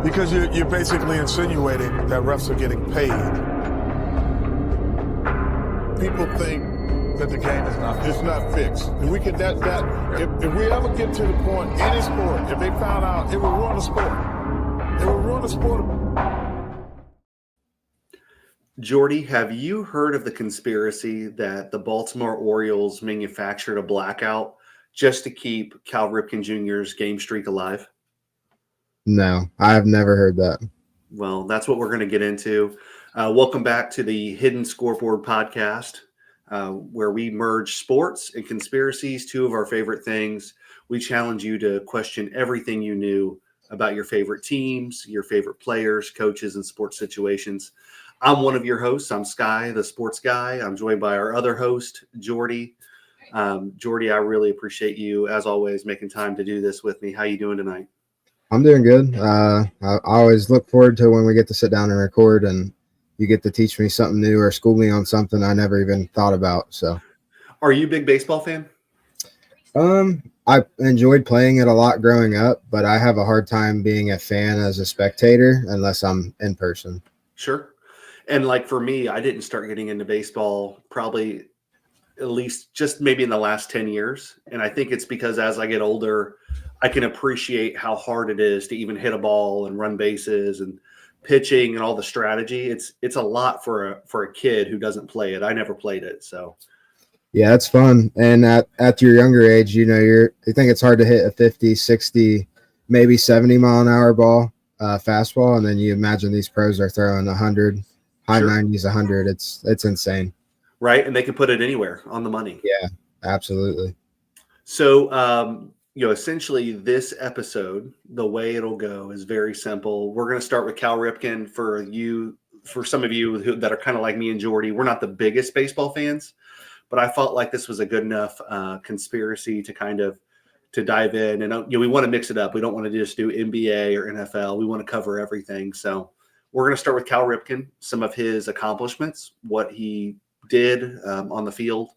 Because you're basically insinuating that refs are getting paid. People think that the game is not fixed. If we could if we ever get to the point, any sport, if they found out, it would ruin the sport. It would ruin the sport. Jordee, have you heard of the conspiracy that the Baltimore Orioles manufactured a blackout just to keep Cal Ripken Jr.'s game streak alive? No, I have never heard that. Well, that's what we're going to get into. Welcome back to the Hidden Scoreboard Podcast, where we merge sports and conspiracies, two of our favorite things. We challenge you to question everything you knew about your favorite teams, your favorite players, coaches, and sports situations. I'm one of your hosts. I'm Sky, the sports guy. I'm joined by our other host, Jordee. Jordee, I really appreciate you, as always, making time to do this with me. How you doing tonight? I'm doing good. I always look forward to when we get to sit down and record, and you get to teach me something new or school me on something I never even thought about. So, are you a big baseball fan? I enjoyed playing it a lot growing up, but I have a hard time being a fan as a spectator unless I'm in person. Sure. And like for me, I didn't start getting into baseball probably at least just maybe in the last 10 years. And I think it's because as I get older, I can appreciate how hard it is to even hit a ball and run bases and pitching and all the strategy. It's a lot for a kid who doesn't play it. I never played it. So yeah, it's fun. And at your younger age, you think it's hard to hit a 50, 60, maybe 70 mile an hour ball, fastball. And then you imagine these pros are throwing 100, high sure. 90s, 100. It's insane. Right. And they can put it anywhere on the money. Yeah, absolutely. So, essentially this episode, the way it'll go is very simple. We're going to start with Cal Ripken. For some of you that are kind of like me and Jordee, we're not the biggest baseball fans, but I felt like this was a good enough conspiracy to dive in. And we want to mix it up. We don't want to just do NBA or NFL. We want to cover everything. So we're going to start with Cal Ripken, some of his accomplishments, what he did on the field.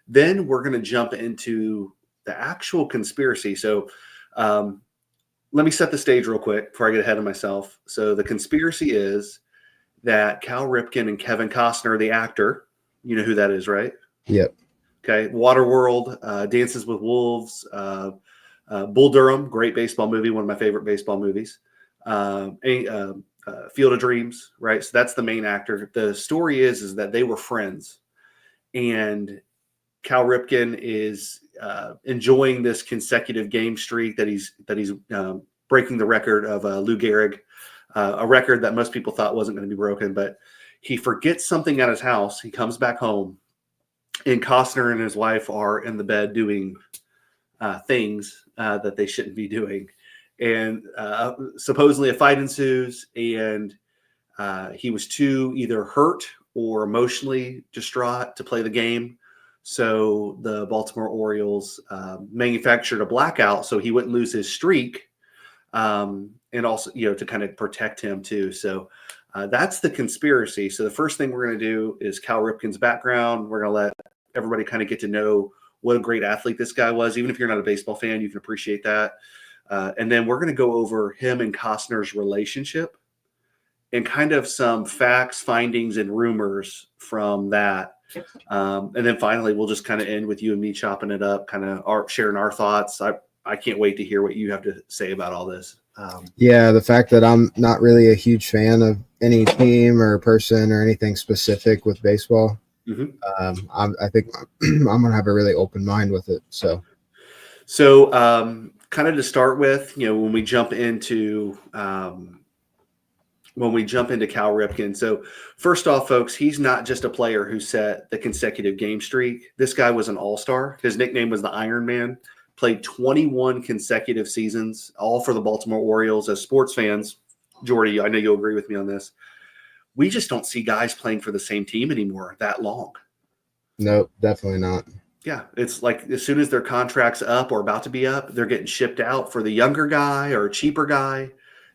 Then we're going to jump into the actual conspiracy. So let me set the stage real quick before I get ahead of myself. So the conspiracy is that Cal Ripken and Kevin Costner, the actor, you know who that is, right? Yep. Okay. Waterworld, Dances with Wolves, Bull Durham, great baseball movie, one of my favorite baseball movies. Field of Dreams, right? So that's the main actor. The story is that they were friends, and Cal Ripken is enjoying this consecutive game streak that he's breaking the record of Lou Gehrig, a record that most people thought wasn't going to be broken. But he forgets something at his house. He comes back home, and Costner and his wife are in the bed doing things that they shouldn't be doing. And supposedly a fight ensues, and he was too either hurt or emotionally distraught to play the game. So the Baltimore Orioles manufactured a blackout so he wouldn't lose his streak, and also, to kind of protect him too. So that's the conspiracy. So the first thing we're going to do is Cal Ripken's background. We're going to let everybody kind of get to know what a great athlete this guy was. Even if you're not a baseball fan, you can appreciate that. And then we're going to go over him and Costner's relationship and kind of some facts, findings, and rumors from that. And then finally, we'll just kind of end with you and me chopping it up, kind of sharing our thoughts. I can't wait to hear what you have to say about all this. Yeah, the fact that I'm not really a huge fan of any team or person or anything specific with baseball, I think I'm going to have a really open mind with it. So kind of to start with, when we jump into Cal Ripken. So first off, folks, he's not just a player who set the consecutive game streak. This guy was an all-star. His nickname was the Iron Man. Played 21 consecutive seasons, all for the Baltimore Orioles. As sports fans, Jordee, I know you'll agree with me on this. We just don't see guys playing for the same team anymore that long. Nope, definitely not. Yeah, it's like as soon as their contract's up or about to be up, they're getting shipped out for the younger guy or a cheaper guy.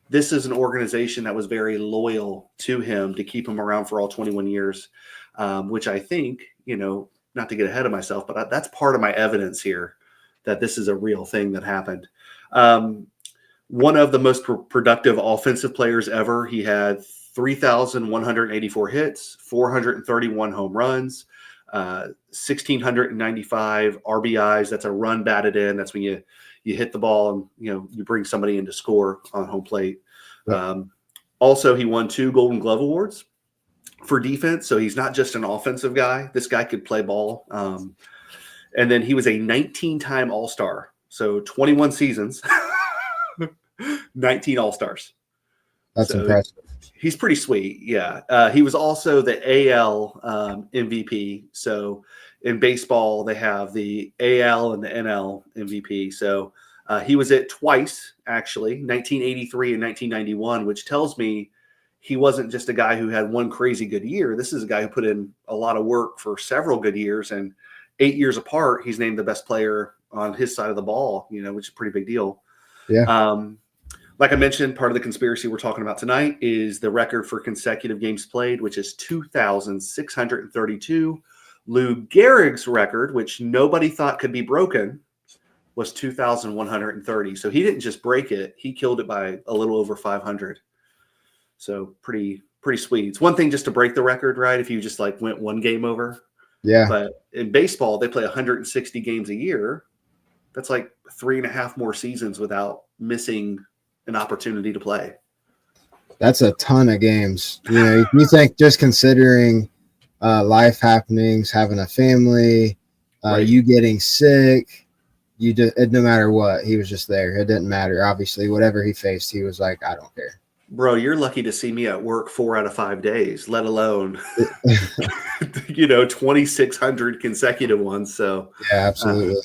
This is an organization that was very loyal to him to keep him around for all 21 years, which I think, not to get ahead of myself, but that's part of my evidence here that this is a real thing that happened. one of the most productive offensive players ever. He had 3,184 hits, 431 home runs, 1,695 RBIs. That's a run batted in. That's when you hit the ball and you bring somebody in to score on home plate. Yep. Also, he won 2 Golden Glove awards for defense. So he's not just an offensive guy. This guy could play ball. And then he was a 19-time All-Star. So 21 seasons, 19 All-Stars. That's impressive. He's pretty sweet. Yeah. He was also the AL MVP. So in baseball, they have the AL and the NL MVP. So he was it twice, actually, 1983 and 1991, which tells me he wasn't just a guy who had one crazy good year. This is a guy who put in a lot of work for several good years. And 8 years apart, he's named the best player on his side of the ball, which is a pretty big deal. Yeah. Like I mentioned, part of the conspiracy we're talking about tonight is the record for consecutive games played, which is 2,632. Lou Gehrig's record, which nobody thought could be broken, was 2,130. So he didn't just break it; he killed it by a little over 500. So pretty sweet. It's one thing just to break the record, right? If you just went one game over. Yeah. But in baseball, they play 160 games a year. That's 3.5 more seasons without missing an opportunity to play. That's a ton of games. You think just considering life happenings, having a family, Right. You getting sick, no matter what, he was just there. It didn't matter. Obviously, whatever he faced, he was like, I don't care. Bro, you're lucky to see me at work 4 out of 5 days, let alone 2,600 consecutive ones. So Yeah, absolutely.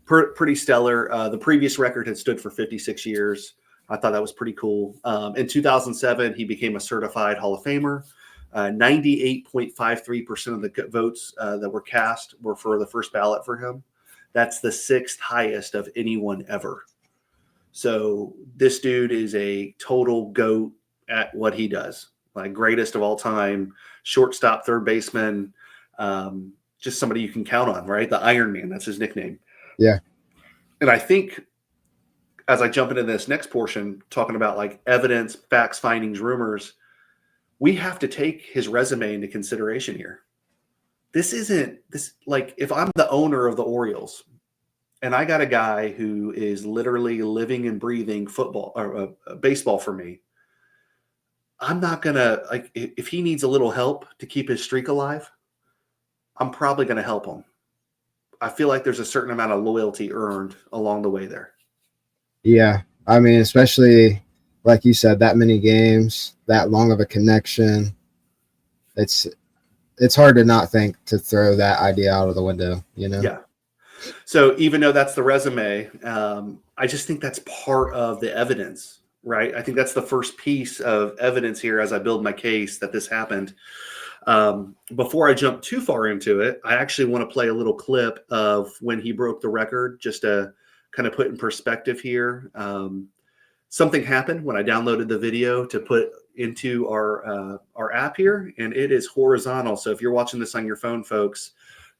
Pretty stellar. The previous record had stood for 56 years. I thought that was pretty cool. In 2007, he became a certified Hall of Famer. 98.53% of the votes that were cast were for the first ballot for him. That's the 6th highest of anyone ever. So this dude is a total GOAT at what he does. Greatest of all time, shortstop, third baseman, just somebody you can count on, right? The Iron Man, that's his nickname. Yeah. And I think as I jump into this next portion, talking about evidence, facts, findings, rumors, we have to take his resume into consideration here. If I'm the owner of the Orioles and I got a guy who is literally living and breathing football or baseball for me, I'm not going to, if he needs a little help to keep his streak alive, I'm probably going to help him. I feel like there's a certain amount of loyalty earned along the way there. Yeah. I mean, especially like you said, that many games, that long of a connection. It's hard to not think to throw that idea out of the window, Yeah. So even though that's the resume, I just think that's part of the evidence, right? I think that's the first piece of evidence here as I build my case that this happened. Before I jump too far into it, I actually want to play a little clip of when he broke the record, just to kind of put in perspective here. Something happened when I downloaded the video to put into our app here, and it is horizontal. So if you're watching this on your phone, folks,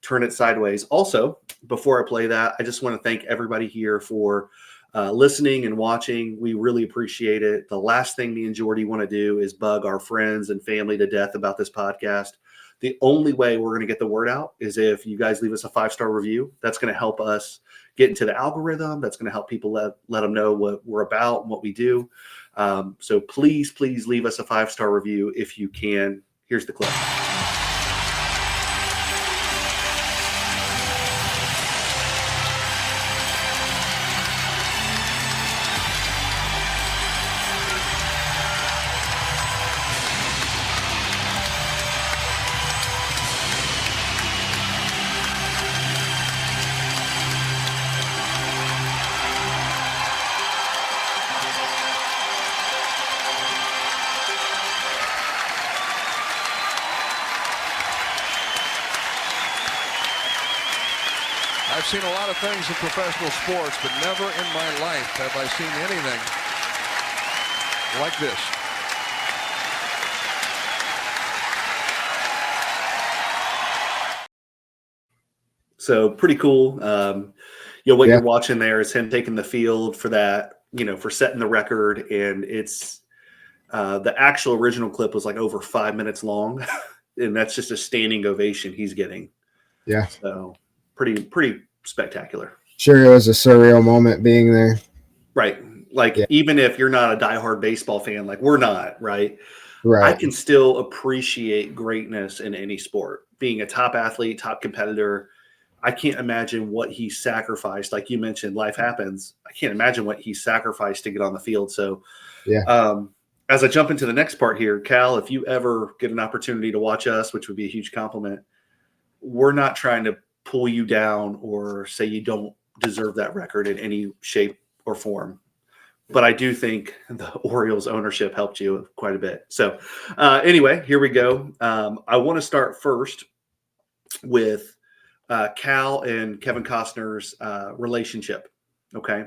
turn it sideways. Also, before I play that, I just want to thank everybody here for listening and watching. We really appreciate it. The last thing me and Jordee want to do is bug our friends and family to death about this podcast. The only way we're going to get the word out is if you guys leave us a 5-star review. That's going to help us get into the algorithm. That's going to help people let them know what we're about and what we do. So please leave us a 5-star review if you can. Here's the clip. I've seen a lot of things in professional sports, but never in my life have I seen anything like this. So pretty cool. What you're watching there is him taking the field for that for setting the record. And it's the actual original clip was like over 5 minutes long, and that's just a standing ovation he's getting. Yeah. So pretty spectacular. Sure, it was a surreal moment being there. Right. Like, even if you're not a diehard baseball fan, like we're not, right? Right. I can still appreciate greatness in any sport. Being a top athlete, top competitor, I can't imagine what he sacrificed. Like you mentioned, life happens. I can't imagine what he sacrificed to get on the field. So, as I jump into the next part here, Cal, if you ever get an opportunity to watch us, which would be a huge compliment, we're not trying to pull you down or say you don't deserve that record in any shape or form. But I do think the Orioles ownership helped you quite a bit. So anyway, here we go. I want to start first with Cal and Kevin Costner's relationship. Okay.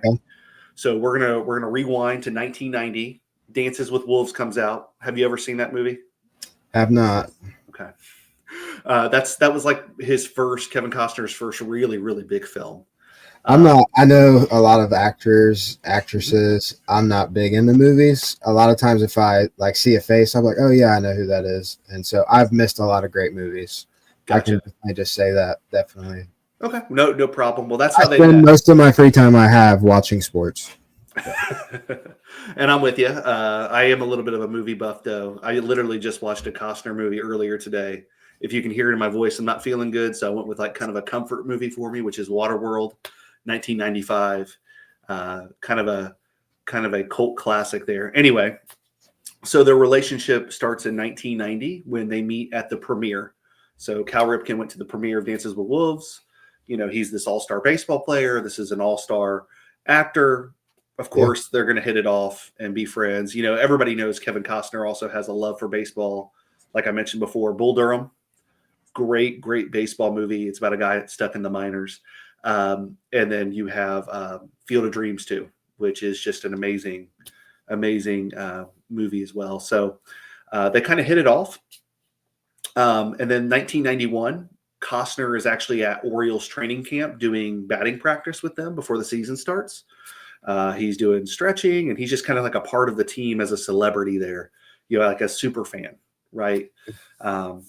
So we're gonna rewind to 1990. Dances with Wolves comes out. Have you ever seen that movie? Have not. Okay. That was like Kevin Costner's first really, really big film. I know a lot of actors, actresses. I'm not big into movies. A lot of times if I like see a face, I'm like, oh yeah, I know who that is. And so I've missed a lot of great movies. Gotcha. I just say that definitely. Okay. No problem. Well, that's how I spend most of my free time I have watching sports. And I'm with you. I am a little bit of a movie buff, though. I literally just watched a Costner movie earlier today. If you can hear it in my voice, I'm not feeling good, so I went with like kind of a comfort movie for me, which is Waterworld, 1995. Kind of a cult classic there. Anyway, so their relationship starts in 1990 when they meet at the premiere. So Cal Ripken went to the premiere of Dances with Wolves. He's this all-star baseball player. This is an all-star actor. Of course, they're going to hit it off and be friends. Everybody knows Kevin Costner also has a love for baseball. Like I mentioned before, Bull Durham, great baseball movie. It's about a guy stuck in the minors. And then you have Field of Dreams too, which is just an amazing movie as well. So they kind of hit it off. And then 1991, Costner is actually at Orioles training camp doing batting practice with them before the season starts. He's doing stretching, and he's just kind of like a part of the team as a celebrity there, like a super fan, right?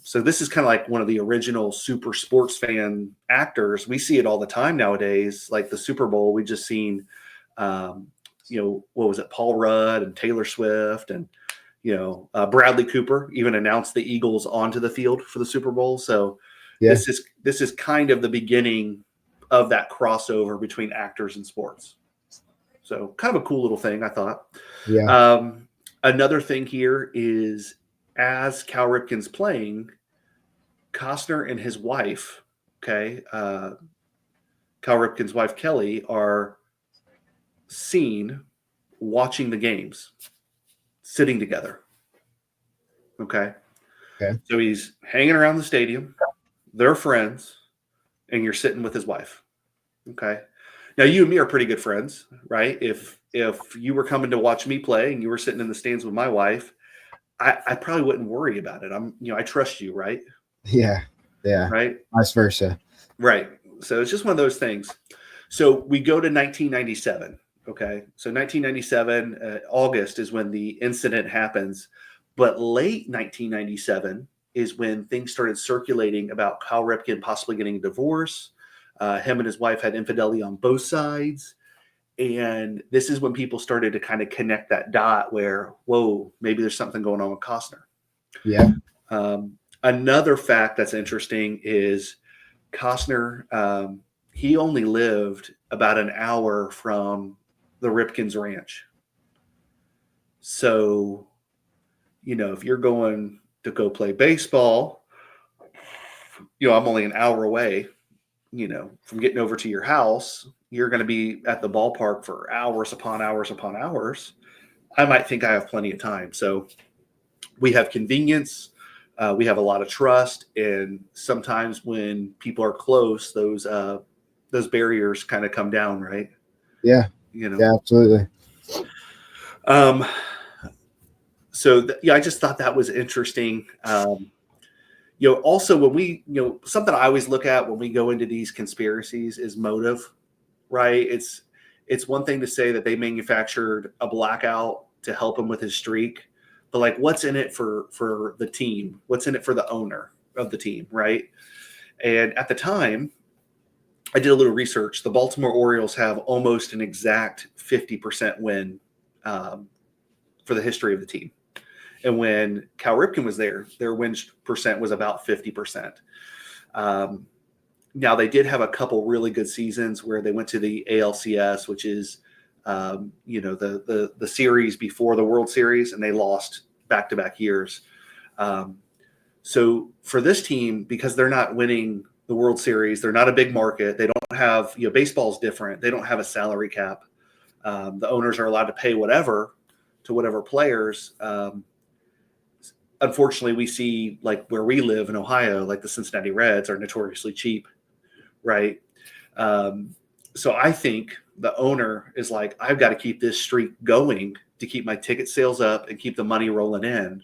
So this is kind of like one of the original super sports fan actors. We see it all the time nowadays, like the Super Bowl. We just seen, what was it? Paul Rudd and Taylor Swift and, Bradley Cooper even announced the Eagles onto the field for the Super Bowl. So this is kind of the beginning of that crossover between actors and sports. So kind of a cool little thing, I thought. Yeah. Another thing here is as Cal Ripken's playing, Costner and his wife, Cal Ripken's wife, Kelly, are seen watching the games, sitting together. Okay. So he's hanging around the stadium. They're friends, and you're sitting with his wife. Okay. Now, you and me are pretty good friends, right? If you were coming to watch me play and you were sitting in the stands with my wife, I probably wouldn't worry about it. I trust you, right? Yeah. Right. Vice versa. Right. So it's just one of those things. So we go to 1997. Okay. So 1997, August is when the incident happens. But late 1997 is when things started circulating about Cal Ripken possibly getting a divorce. Him and his wife had infidelity on both sides. And this is when people started to kind of connect that dot where, whoa, maybe there's something going on with Costner. Yeah. Another fact that's interesting is Costner, he only lived about an hour from the Ripken's ranch. So, if you're going to go play baseball, I'm only an hour away. From getting over to your house, you're going to be at the ballpark for hours upon hours upon hours. I might think I have plenty of time. So we have convenience. We have a lot of trust. And sometimes when people are close, those barriers kind of come down, right? Yeah. Yeah, absolutely. So I just thought that was interesting. Also when we, something I always look at when we go into these conspiracies is motive, right? it's one thing to say that they manufactured a blackout to help him with his streak, but like, what's in it for the team? What's in it for the owner of the team, right? And at the time, I did a little research. The Baltimore Orioles have almost an exact 50% win for the history of the team. And when Cal Ripken was there, their win percent was about 50%. Now, they did have a couple really good seasons where they went to the ALCS, which is, the series before the World Series, and they lost back-to-back years. So for this team, because they're not winning the World Series, they're not a big market. They don't have, baseball's different. They don't have a salary cap. The owners are allowed to pay whatever to whatever players. Unfortunately, we see, like where we live in Ohio, like the Cincinnati Reds are notoriously cheap, right? So I think the owner is like, I've got to keep this streak going to keep my ticket sales up and keep the money rolling in.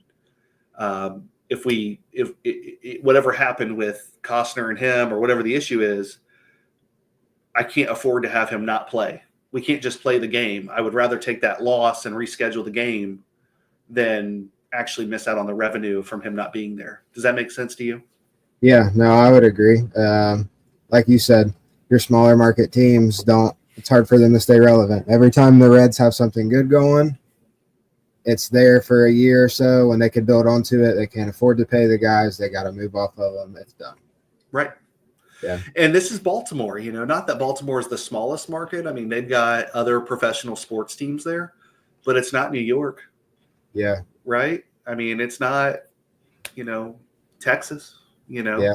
If whatever happened with Costner and him, or whatever the issue is, I can't afford to have him not play. We can't just play the game. I would rather take that loss and reschedule the game than actually miss out on the revenue from him not being there. Does that make sense to you? Yeah, no, I would agree. Like you said, your smaller market teams it's hard for them to stay relevant. Every time the Reds have something good going, it's there for a year or so. When they could build onto it, they can't afford to pay the guys. They got to move off of them. It's done. Right. Yeah. And this is Baltimore, not that Baltimore is the smallest market. I mean, they've got other professional sports teams there, but it's not New York. Yeah. Right. I mean, it's not, Texas, Yeah.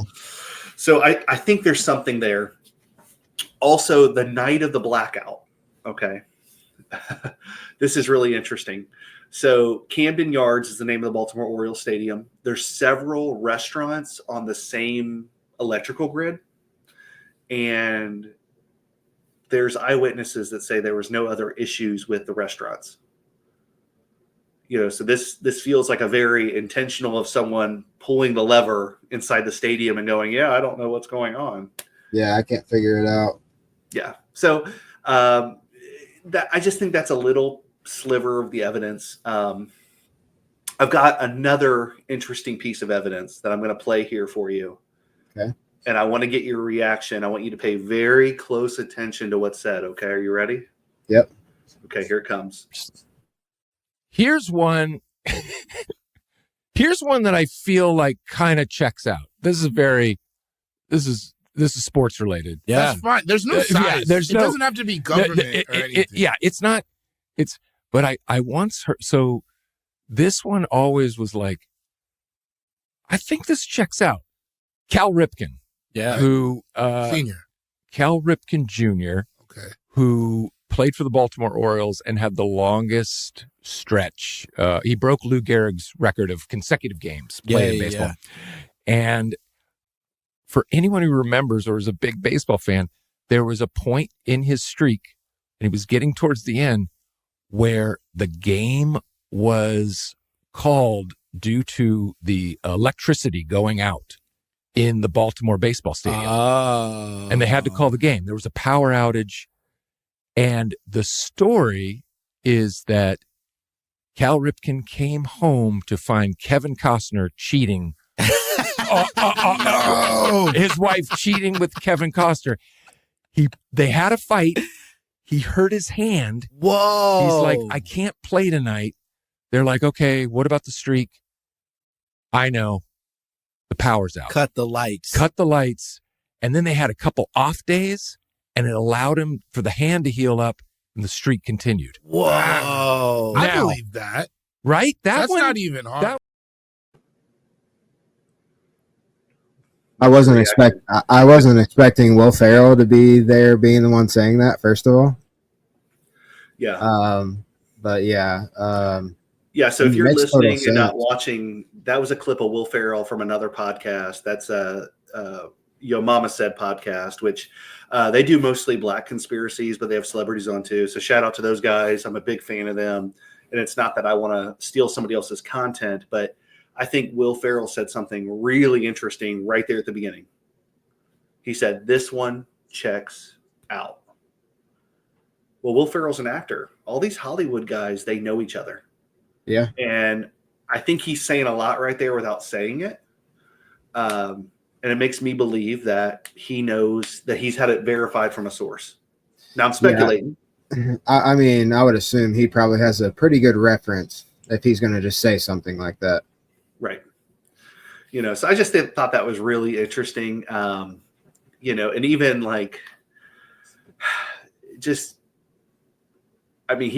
So I think there's something there. Also, the night of the blackout. Okay. This is really interesting. So Camden Yards is the name of the Baltimore Orioles stadium. There's several restaurants on the same electrical grid. And there's eyewitnesses that say there was no other issues with the restaurants. So this feels like a very intentional of someone pulling the lever inside the stadium and going, yeah, I don't know what's going on. Yeah, I can't figure it out. Yeah. So that I just think that's a little sliver of the evidence. I've got another interesting piece of evidence that I'm going to play here for you. Okay. And I want to get your reaction. I want you to pay very close attention to what's said. Okay. Are you ready? Yep. Okay, here it comes. Here's one that I feel like kind of checks out. This is sports related. Yeah. That's fine. There's no size. It doesn't have to be government or anything. It's not. But I once heard. So this one always was like, I think this checks out. Cal Ripken. Yeah. Who senior. Cal Ripken Jr. Okay. Who played for the Baltimore Orioles and had the longest stretch. He broke Lou Gehrig's record of consecutive games played in baseball. Yeah. And for anyone who remembers or is a big baseball fan, there was a point in his streak, and he was getting towards the end, where the game was called due to the electricity going out in the Baltimore baseball stadium. Oh. And they had to call the game. There was a power outage. And the story is that Cal Ripken came home to find Kevin Costner cheating. No. His wife cheating with Kevin Costner. They had a fight. He hurt his hand. Whoa. He's like, I can't play tonight. They're like, okay, what about the streak? I know. The power's out. Cut the lights. And then they had a couple off days, and it allowed him for the hand to heal up, and the streak continued. Whoa. Now, I believe that. Right? That's not even hard. I wasn't expecting Will Ferrell to be there, being the one saying that. First of all, yeah. But yeah. Yeah. So if you're listening and not watching, that was a clip of Will Ferrell from another podcast. That's Yo Mama Said podcast, which they do mostly black conspiracies, but they have celebrities on too. So shout out to those guys. I'm a big fan of them. And it's not that I want to steal somebody else's content, but I think Will Ferrell said something really interesting right there at the beginning. He said, this one checks out. Well, Will Ferrell's an actor. All these Hollywood guys, they know each other. Yeah. And I think he's saying a lot right there without saying it. And it makes me believe that he knows that he's had it verified from a source. Now I'm speculating. Yeah. I mean, I would assume he probably has a pretty good reference if he's going to just say something like that. Right. So I just thought that was really interesting. And even like, he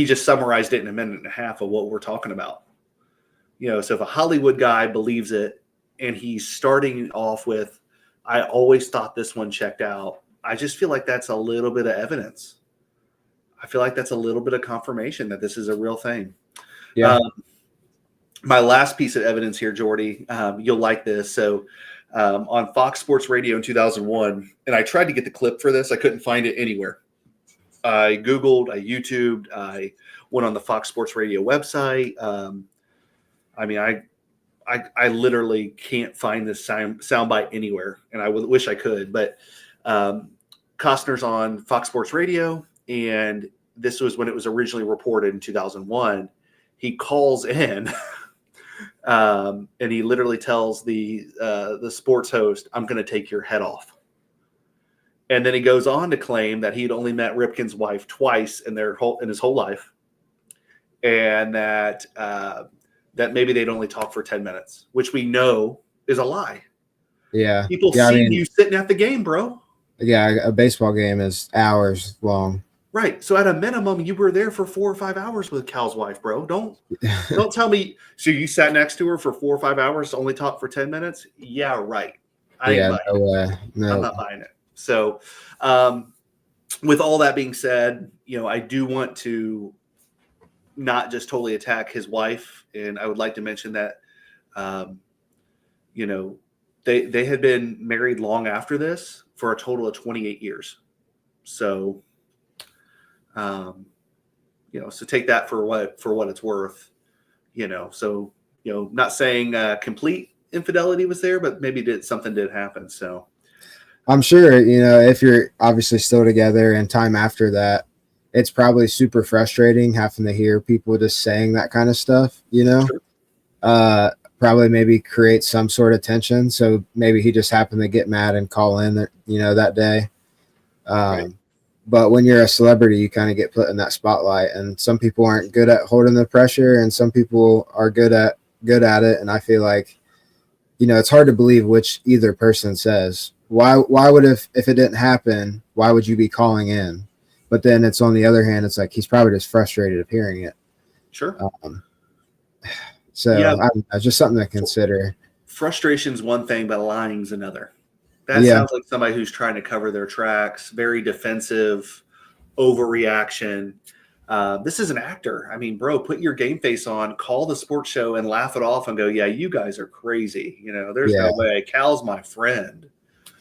just summarized it in a minute and a half of what we're talking about. So if a Hollywood guy believes it and he's starting off with, I always thought this one checked out, I just feel like that's a little bit of evidence. I feel like that's a little bit of confirmation that this is a real thing. Yeah. My last piece of evidence here, Jordee, you'll like this. So on Fox Sports Radio in 2001, and I tried to get the clip for this. I couldn't find it anywhere. I Googled, I YouTubed, I went on the Fox Sports Radio website. I literally can't find this soundbite anywhere, and I wish I could. But Costner's on Fox Sports Radio, and this was when it was originally reported in 2001. He calls in, and he literally tells the sports host, "I'm going to take your head off." And then he goes on to claim that he'd only met Ripken's wife twice in his whole life, and that maybe they'd only talk for 10 minutes, which we know is a lie. Yeah. People see you sitting at the game, bro. Yeah, a baseball game is hours long. Right. So at a minimum, you were there for 4 or 5 hours with Cal's wife, bro. Don't tell me. So you sat next to her for 4 or 5 hours to only talk for 10 minutes? Yeah, right. No way. No. I'm not buying it. So with all that being said, I do want to not just totally attack his wife. And I would like to mention that, they had been married long after this for a total of 28 years. So, so take that for what it's worth, so, not saying complete infidelity was there, but maybe something did happen. So I'm sure, if you're obviously still together and time after that, it's probably super frustrating having to hear people just saying that kind of stuff, Sure. Probably maybe create some sort of tension. So maybe he just happened to get mad and call in, that day. Right. But when you're a celebrity, you kind of get put in that spotlight, and some people aren't good at holding the pressure and some people are good at it. And I feel like, it's hard to believe which either person says. Why would, if it didn't happen, why would you be calling in? But then it's on the other hand, it's like he's probably just frustrated of hearing it. Sure. It's just something to consider. Frustration's one thing, but lying's another. That sounds like somebody who's trying to cover their tracks, very defensive, overreaction. This is an actor. I mean, bro, put your game face on, call the sports show and laugh it off and go, yeah, you guys are crazy. There's no way. Cal's my friend.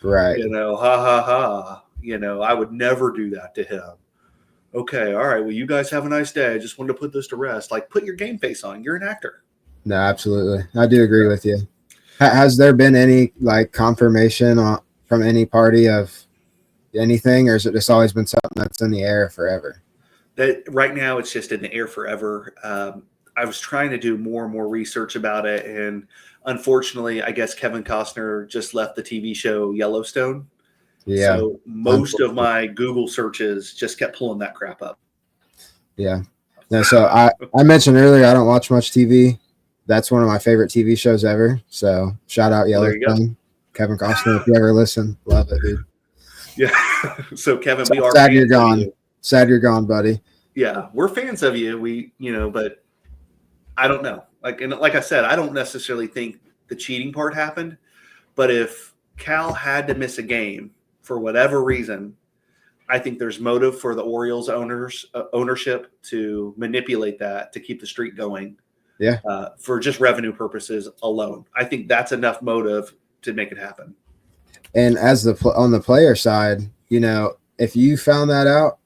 Right. Ha, ha, ha. I would never do that to him. Okay. All right. Well, you guys have a nice day. I just wanted to put this to rest. Like, put your game face on. You're an actor. No, absolutely. I do agree with you. Has there been any confirmation from any party of anything, or has it just always been something that's in the air forever? That right now it's just in the air forever. I was trying to do more and more research about it, and unfortunately, I guess Kevin Costner just left the TV show Yellowstone. Yeah. So most of my Google searches just kept pulling that crap up. Yeah. No, so I mentioned earlier I don't watch much TV. That's one of my favorite TV shows ever. So shout out Yellowstone. Kevin Costner, if you ever listen, love it, dude. Yeah. So Kevin, we are sad you're gone. Sad you're gone, buddy. Yeah, we're fans of you. But I don't know. Like I said, I don't necessarily think the cheating part happened. But if Cal had to miss a game for whatever reason, I think there's motive for the Orioles ownership to manipulate that to keep the streak going. Yeah. For just revenue purposes alone. I think that's enough motive to make it happen. And as on the player side, if you found that out,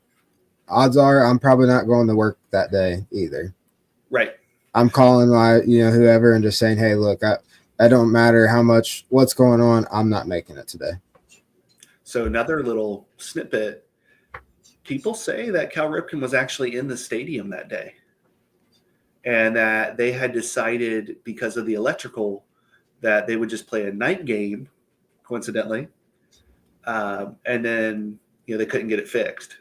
odds are I'm probably not going to work that day either. Right. I'm calling whoever and just saying, hey, look, I don't matter what's going on. I'm not making it today. So another little snippet. people say that Cal Ripken was actually in the stadium that day, and that they had decided because of the electrical that they would just play a night game, coincidentally, and then they couldn't get it fixed.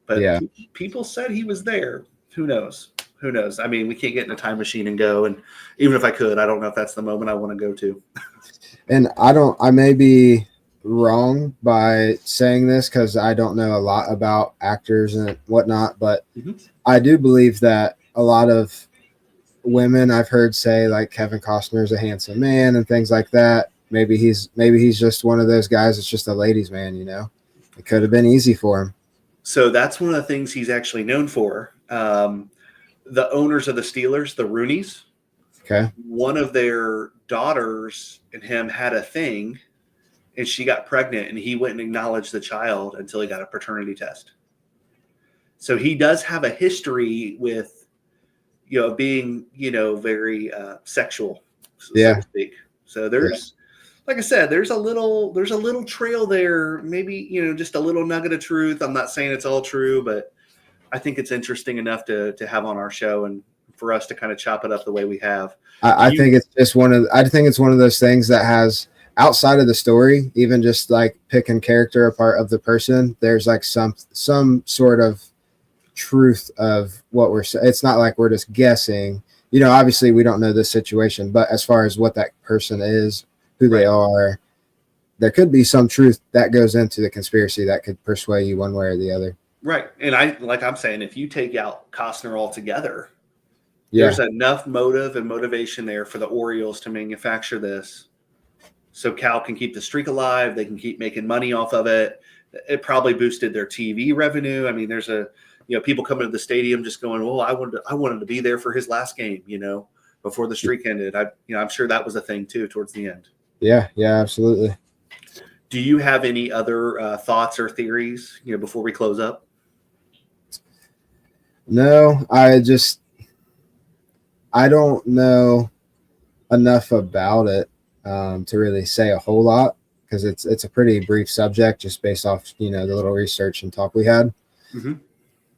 But people said he was there. Who knows? Who knows? I mean, we can't get in a time machine and go. And even if I could, I don't know if that's the moment I want to go to. And I may be wrong by saying this because I don't know a lot about actors and whatnot, but I do believe that a lot of women I've heard say like Kevin Costner is a handsome man and things like that. Maybe he's just one of those guys that's just a ladies' man, It could have been easy for him. So that's one of the things he's actually known for. The owners of the Steelers, the Rooneys, one of their daughters and him had a thing, and she got pregnant, and he wouldn't acknowledge the child until he got a paternity test. So he does have a history with, being, very sexual, so to speak. So there's, like I said, there's a little trail there, maybe, just a little nugget of truth. I'm not saying it's all true, but I think it's interesting enough to have on our show and for us to kind of chop it up the way we have. I think it's just one of those things that has, outside of the story, even just like picking character apart of the person, there's like some sort of truth of what we're saying. It's not like we're just guessing, obviously we don't know this situation, but as far as what that person is, who they are, there could be some truth that goes into the conspiracy that could persuade you one way or the other. Right. And I'm saying, if you take out Costner altogether, there's enough motive and motivation there for the Orioles to manufacture this. So Cal can keep the streak alive. They can keep making money off of it. It probably boosted their TV revenue. I mean, there's people coming to the stadium just going, well, I wanted to be there for his last game, before the streak ended. I'm sure that was a thing too, towards the end. Yeah, absolutely. Do you have any other thoughts or theories, before we close up? No, I don't know enough about it to really say a whole lot, because it's a pretty brief subject just based off, the little research and talk we had.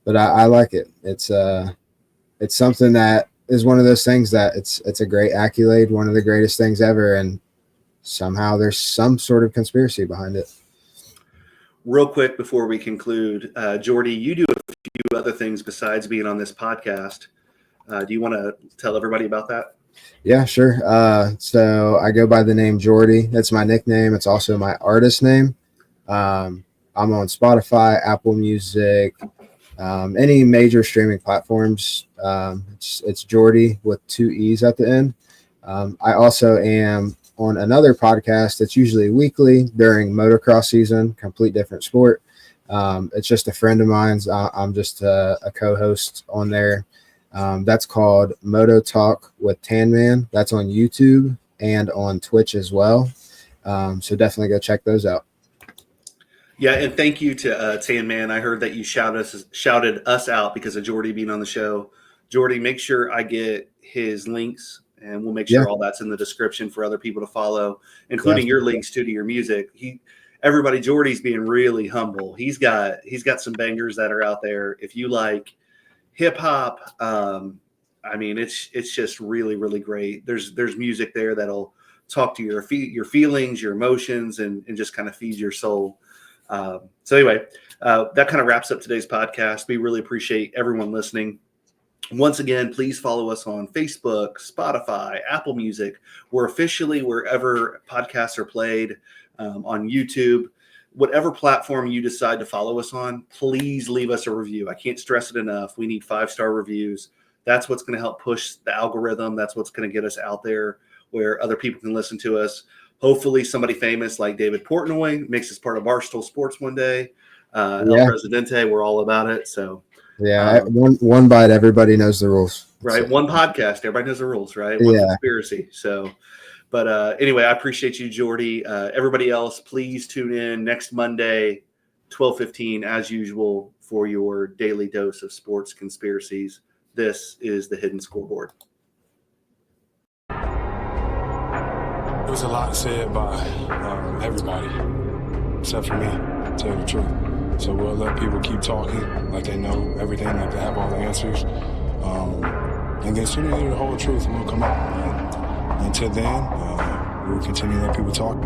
But I like it. It's something that is one of those things that it's a great accolade, one of the greatest things ever. And somehow there's some sort of conspiracy behind it. Real quick before we conclude, Jordee, you do a few other things besides being on this podcast. Do you want to tell everybody about that? Yeah, sure. So I go by the name Jordee. That's my nickname. It's also my artist name. I'm on Spotify, Apple Music, any major streaming platforms. It's Jordee with 2 E's at the end. I also am on another podcast that's usually weekly during motocross season, complete different sport. It's just a friend of mine's. I'm just a co-host on there. That's called Moto Talk with Tan Man. That's on YouTube and on Twitch as well. So definitely go check those out. Yeah, and thank you to Tan Man. I heard that you shouted us out because of Jordee being on the show. Jordee, make sure I get his links, and we'll make sure all that's in the description for other people to follow, including your links too to your music. Jordee's being really humble. He's got some bangers that are out there. If you like hip hop, it's just really, really great. There's music there that'll talk to your feelings, your emotions, and just kind of feed your soul. So anyway, that kind of wraps up today's podcast. We really appreciate everyone listening. Once again, please follow us on Facebook, Spotify, Apple Music. We're officially wherever podcasts are played, on YouTube. Whatever platform you decide to follow us on, please leave us a review. I can't stress it enough. We need 5-star reviews. That's what's going to help push the algorithm. That's what's going to get us out there where other people can listen to us. Hopefully somebody famous like David Portnoy makes us part of Barstool Sports one day. El Presidente, we're all about it. So one bite, everybody knows the rules. Right. So. One podcast, everybody knows the rules, right? One conspiracy. So, but anyway, I appreciate you, Jordee. Everybody else, please tune in next Monday, 12:15, as usual, for your daily dose of sports conspiracies. This is the Hidden Scoreboard. There was a lot said by everybody, except for me, to tell you the truth. So we'll let people keep talking like they know everything, like they have all the answers. And then sooner or later, the whole truth will come out. And until then, we'll continue to let people talk.